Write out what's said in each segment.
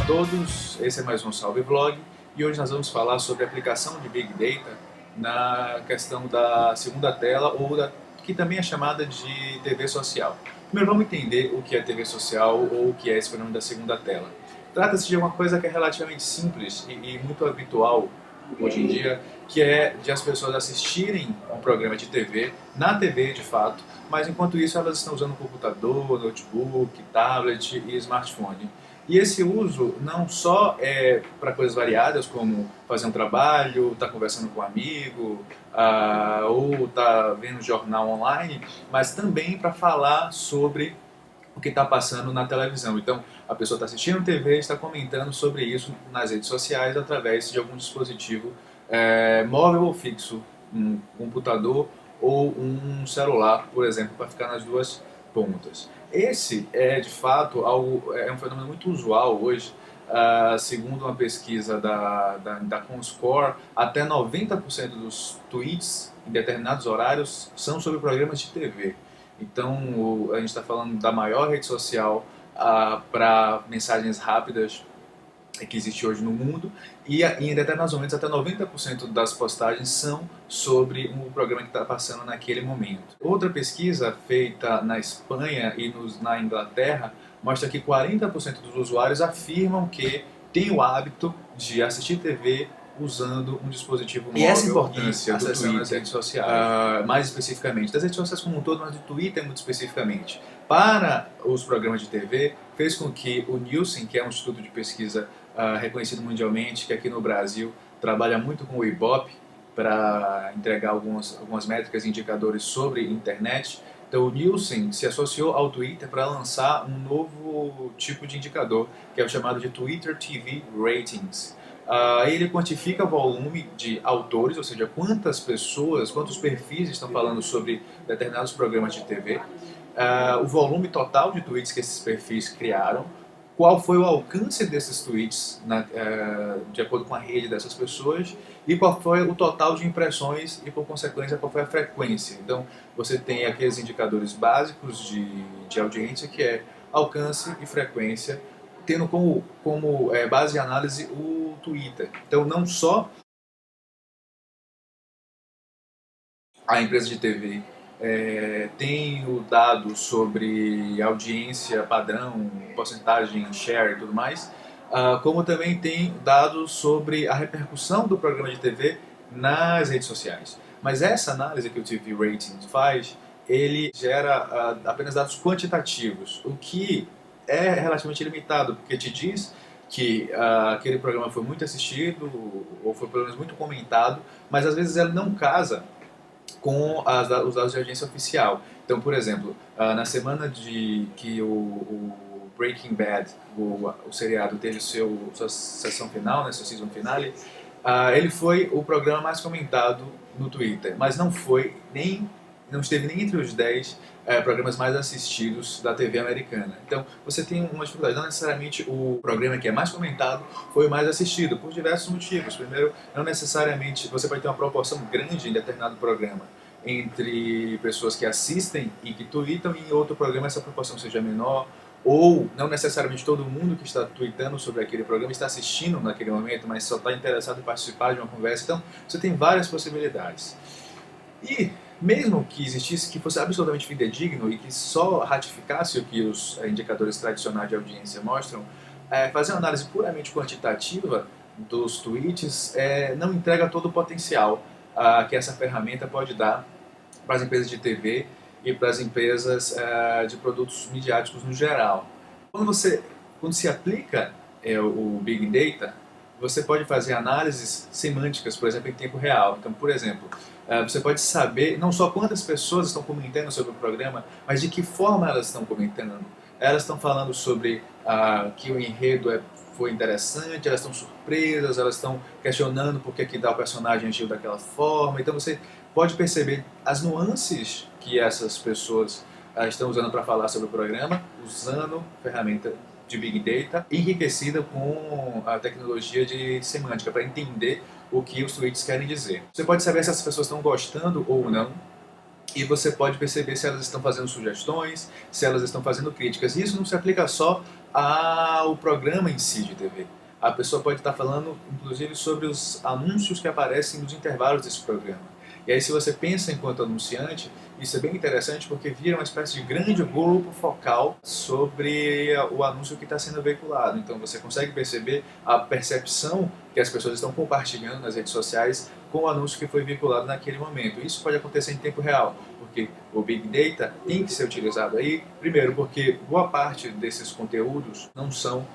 a todos, esse é mais um Salve Vlog e hoje nós vamos falar sobre a aplicação de Big Data na questão da segunda tela ou que também é chamada de TV social. Primeiro vamos entender o que é TV social ou o que é esse fenômeno da segunda tela. Trata-se de uma coisa que é relativamente simples e muito habitual hoje em dia, que é de as pessoas assistirem a um programa de TV, na TV de fato, mas enquanto isso elas estão usando computador, notebook, tablet e smartphone. E esse uso não só é para coisas variadas, como fazer um trabalho, estar conversando com um amigo, ou estar vendo jornal online, mas também para falar sobre o que está passando na televisão. Então, a pessoa está assistindo TV e está comentando sobre isso nas redes sociais através de algum dispositivo móvel ou fixo, um computador ou um celular, por exemplo, para ficar nas duas pontas. Esse é, de fato, é um fenômeno muito usual hoje. Segundo uma pesquisa da Comscore, até 90% dos tweets em determinados horários são sobre programas de TV. Então, a gente está falando da maior rede social para mensagens rápidas que existe hoje no mundo, e em determinados momentos até 90% das postagens são sobre um programa que está passando naquele momento. Outra pesquisa feita na Espanha e na Inglaterra mostra que 40% dos usuários afirmam que têm o hábito de assistir TV usando um dispositivo móvel. E essa importância do Twitter, Twitter, nas redes sociais, mais especificamente, das redes sociais como um todo, mas do Twitter muito especificamente, para os programas de TV, fez com que o Nielsen, que é um instituto de pesquisa reconhecido mundialmente, que aqui no Brasil trabalha muito com o Ibope para entregar algumas métricas e indicadores sobre internet. Então o Nielsen se associou ao Twitter para lançar um novo tipo de indicador, que é o chamado de Twitter TV Ratings. Ele quantifica o volume de autores, ou seja, quantas pessoas, quantos perfis estão falando sobre determinados programas de TV, o volume total de tweets que esses perfis criaram, qual foi o alcance desses tweets de acordo com a rede dessas pessoas e qual foi o total de impressões e, por consequência, qual foi a frequência. Então, você tem aqueles indicadores básicos de audiência, que é alcance e frequência, tendo como base de análise o Twitter. Então, não só a empresa de TV tem o dado sobre audiência padrão, porcentagem, share e tudo mais, como também tem dados sobre a repercussão do programa de TV nas redes sociais. Mas essa análise que o TV Ratings faz, ele gera apenas dados quantitativos, o que é relativamente limitado, porque te diz que aquele programa foi muito assistido, ou foi pelo menos muito comentado, mas às vezes ele não casa com os dados de audiência oficial. Então, por exemplo, na semana que o Breaking Bad, o seriado, teve sua sessão final, né, sua season finale, ele foi o programa mais comentado no Twitter, mas não esteve nem entre os 10 programas mais assistidos da TV americana. Então, você tem uma dificuldade. Não necessariamente o programa que é mais comentado foi o mais assistido, por diversos motivos. Primeiro, não necessariamente você vai ter uma proporção grande em determinado programa entre pessoas que assistem e que tweetam, e em outro programa essa proporção seja menor, ou não necessariamente todo mundo que está tweetando sobre aquele programa está assistindo naquele momento, mas só está interessado em participar de uma conversa. Então, você tem várias possibilidades. E mesmo que existisse, que fosse absolutamente fidedigno e que só ratificasse o que os indicadores tradicionais de audiência mostram, fazer uma análise puramente quantitativa dos tweets não entrega todo o potencial que essa ferramenta pode dar para as empresas de TV e para as empresas de produtos midiáticos no geral. Quando se aplica o Big Data, você pode fazer análises semânticas, por exemplo, em tempo real. Então, por exemplo, você pode saber não só quantas pessoas estão comentando sobre o programa, mas de que forma elas estão comentando. Elas estão falando sobre que o enredo foi interessante, elas estão surpresas, elas estão questionando por que tal personagem agiu daquela forma. Então você pode perceber as nuances que essas pessoas estão usando para falar sobre o programa, usando ferramenta de Big Data, enriquecida com a tecnologia de semântica, para entender o que os tweets querem dizer. Você pode saber se as pessoas estão gostando ou não e você pode perceber se elas estão fazendo sugestões, se elas estão fazendo críticas. E isso não se aplica só ao programa em si de TV. A pessoa pode estar falando, inclusive, sobre os anúncios que aparecem nos intervalos desse programa. E aí, se você pensa enquanto anunciante, isso é bem interessante porque vira uma espécie de grande grupo focal sobre o anúncio que está sendo veiculado. Então, você consegue perceber a percepção que as pessoas estão compartilhando nas redes sociais com o anúncio que foi veiculado naquele momento. Isso pode acontecer em tempo real, porque o Big Data tem que ser utilizado aí, primeiro porque boa parte desses conteúdos não são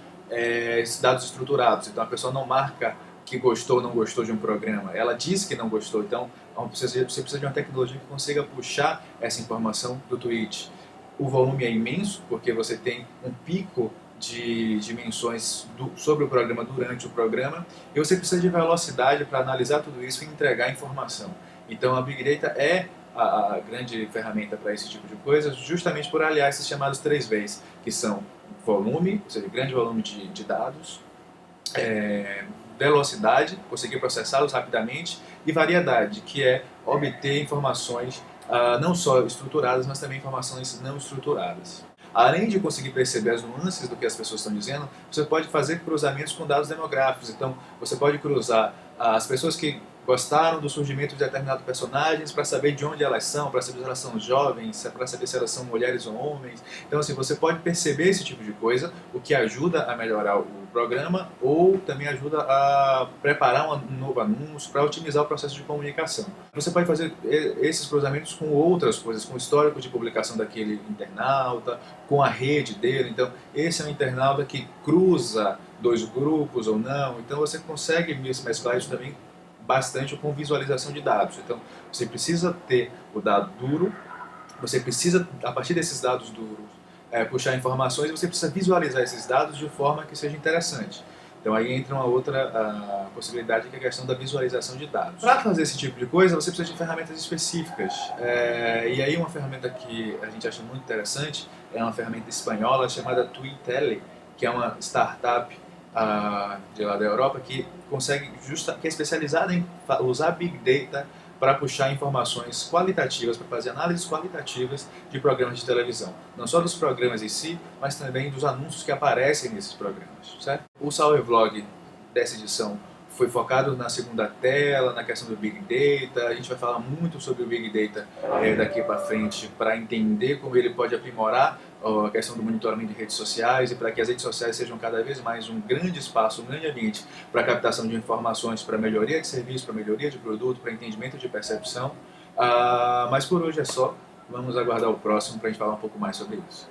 dados estruturados, então a pessoa não marca que gostou ou não gostou de um programa, ela diz que não gostou, então você precisa de uma tecnologia que consiga puxar essa informação do tweet. O volume é imenso, porque você tem um pico de dimensões sobre o programa durante o programa, e você precisa de velocidade para analisar tudo isso e entregar informação. Então a Big Data é a grande ferramenta para esse tipo de coisa, justamente por aliar esses chamados 3Vs, que são volume, ou seja, grande volume de dados, velocidade, conseguir processá-los rapidamente, e variedade, que é obter informações não só estruturadas, mas também informações não estruturadas. Além de conseguir perceber as nuances do que as pessoas estão dizendo, você pode fazer cruzamentos com dados demográficos. Então, você pode cruzar as pessoas que gostaram do surgimento de determinados personagens para saber de onde elas são, para saber se elas são jovens, para saber se elas são mulheres ou homens. Então, assim, você pode perceber esse tipo de coisa, o que ajuda a melhorar o programa ou também ajuda a preparar um novo anúncio para otimizar o processo de comunicação. Você pode fazer esses cruzamentos com outras coisas, com o histórico de publicação daquele internauta, com a rede dele. Então, esse é um internauta que cruza dois grupos ou não. Então, você consegue mesclar isso também bastante com visualização de dados. Então, você precisa ter o dado duro, você precisa, a partir desses dados duros, puxar informações, e você precisa visualizar esses dados de forma que seja interessante. Então aí entra uma outra possibilidade, que é a questão da visualização de dados. Para fazer esse tipo de coisa, você precisa de ferramentas específicas. E aí uma ferramenta que a gente acha muito interessante é uma ferramenta espanhola chamada Twitele, que é uma startup de lá da Europa que que é especializada em usar Big Data para puxar informações qualitativas, para fazer análises qualitativas de programas de televisão. Não só dos programas em si, mas também dos anúncios que aparecem nesses programas, certo? O Sauer Vlog dessa edição foi focado na segunda tela, na questão do Big Data. A gente vai falar muito sobre o Big Data daqui para frente, para entender como ele pode aprimorar a questão do monitoramento de redes sociais e para que as redes sociais sejam cada vez mais um grande espaço, um grande ambiente para captação de informações, para melhoria de serviço, para melhoria de produto, para entendimento de percepção. Mas por hoje é só. Vamos aguardar o próximo para a gente falar um pouco mais sobre isso.